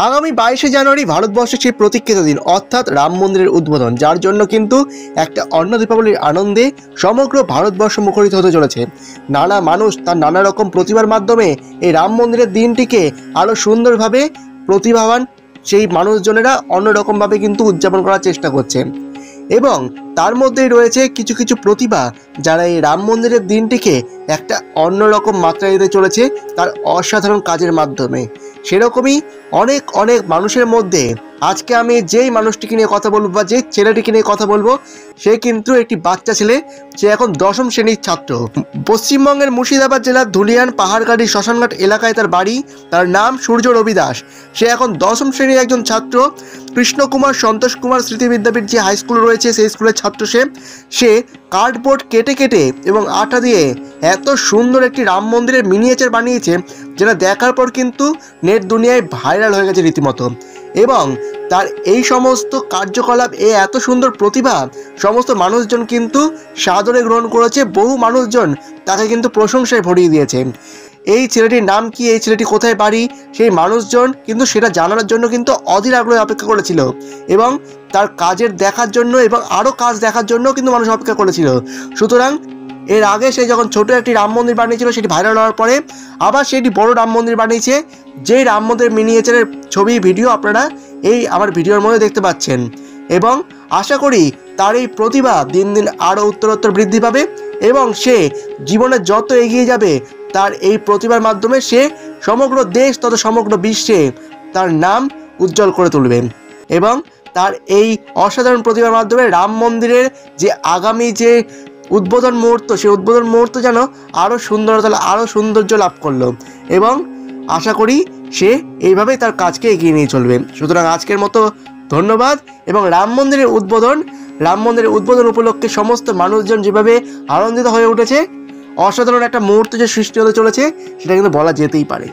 আগামী 22শে জানুয়ারি ভারতবর্ষের সেই প্রতীক্ষিত দিন অর্থাৎ রাম মন্দিরের উদ্বোধন, যার জন্য কিন্তু একটা অন্য দীপাবলির আনন্দে সমগ্র ভারতবর্ষ মুখরিত হতে চলেছে। নানা মানুষ তার নানা রকম প্রতিভার মাধ্যমে এই রাম মন্দিরের দিনটিকে আরও সুন্দরভাবে প্রতিভাবান সেই মানুষজনেরা অন্যরকমভাবে কিন্তু উদযাপন করার চেষ্টা করছে। এবং তার মধ্যেই রয়েছে কিছু কিছু প্রতিভা যারা এই রাম মন্দিরের দিনটিকে একটা অন্যরকম মাত্রা দিতে চলেছে তার অসাধারণ কাজের মাধ্যমে। সেরকমই অনেক অনেক মানুষের মধ্যে আজকে আমি যেই মানুষটিকে নিয়ে কথা বলবো বা যে ছেলেটিকে নিয়ে কথা বলবো, সে কিন্তু একটি বাচ্চা ছেলে। সে এখন 10ম শ্রেণীর ছাত্র। পশ্চিমবঙ্গের মুর্শিদাবাদ জেলার ধুলিয়ান পাহাড়গাড়ি শ্মশানঘাট এলাকায় তার বাড়ি। তার নাম সূর্য রবি দাস। সে এখন 10ম শ্রেণীর একজন ছাত্র। কৃষ্ণকুমার সন্তোষ কুমার স্মৃতি বিদ্যাপীঠ যে হাই স্কুল রয়েছে সেই স্কুলের ছাত্র। সে কার্ডবোর্ড কেটে কেটে এবং আটা দিয়ে এত সুন্দর একটি রাম মন্দিরের মিনিয়েচার বানিয়েছে, যেটা দেখার পর কিন্তু নেট দুনিয়ায় ভাইরাল হয়ে গেছে রীতিমতো। এবং তার এই সমস্ত কার্যকলাপ, এত সুন্দর প্রতিভা সমস্ত মানুষজন কিন্তু সাদরে গ্রহণ করেছে। বহু মানুষজন তাকে কিন্তু প্রশংসায় ভরিয়ে দিয়েছে। এই ছেলেটির নাম কি, এই ছেলেটি কোথায় বাড়ি, সেই মানুষজন কিন্তু সেটা জানানোর জন্য কিন্তু অধীর আগ্রহে অপেক্ষা করেছিল এবং তার কাজের দেখার জন্য এবং আরও কাজ দেখার জন্য কিন্তু মানুষ অপেক্ষা করেছিল। সুতরাং এর আগে সে যখন ছোট একটি রাম মন্দির বানিয়েছিল, সেটি ভাইরাল হওয়ার পরে আবার সেটি বড় রাম মন্দির বানিয়েছে, যেই রাম মন্দির মিনিয়েচারের ছবি ভিডিও আপনারা এই আমার ভিডিওর মধ্যে দেখতে পাচ্ছেন। এবং আশা করি তার এই প্রতিভা দিন দিন আরও উত্তরোত্তর বৃদ্ধি পাবে এবং সে জীবনে যত এগিয়ে যাবে তার এই প্রতিভার মাধ্যমে সে সমগ্র দেশ তথা সমগ্র বিশ্বে তার নাম উজ্জ্বল করে তুলবে। এবং তার এই অসাধারণ প্রতিভার মাধ্যমে রাম মন্দিরের যে আগামী যে উদ্বোধন মুহূর্ত, সেই উদ্বোধন মুহূর্ত যেন আরও সুন্দরতা, আরও সৌন্দর্য লাভ করলো। এবং আশা করি সে এইভাবেই তার কাজকে এগিয়ে নিয়ে চলবে। সুতরাং আজকের মতো ধন্যবাদ। এবং রাম মন্দিরের উদ্বোধন উপলক্ষে সমস্ত মানুষজন যেভাবে আনন্দিত হয়ে উঠেছে, অসাধারণ একটা মুহূর্ত যে সৃষ্টি হতে চলেছে, সেটা কিন্তু বলা যেতেই পারে।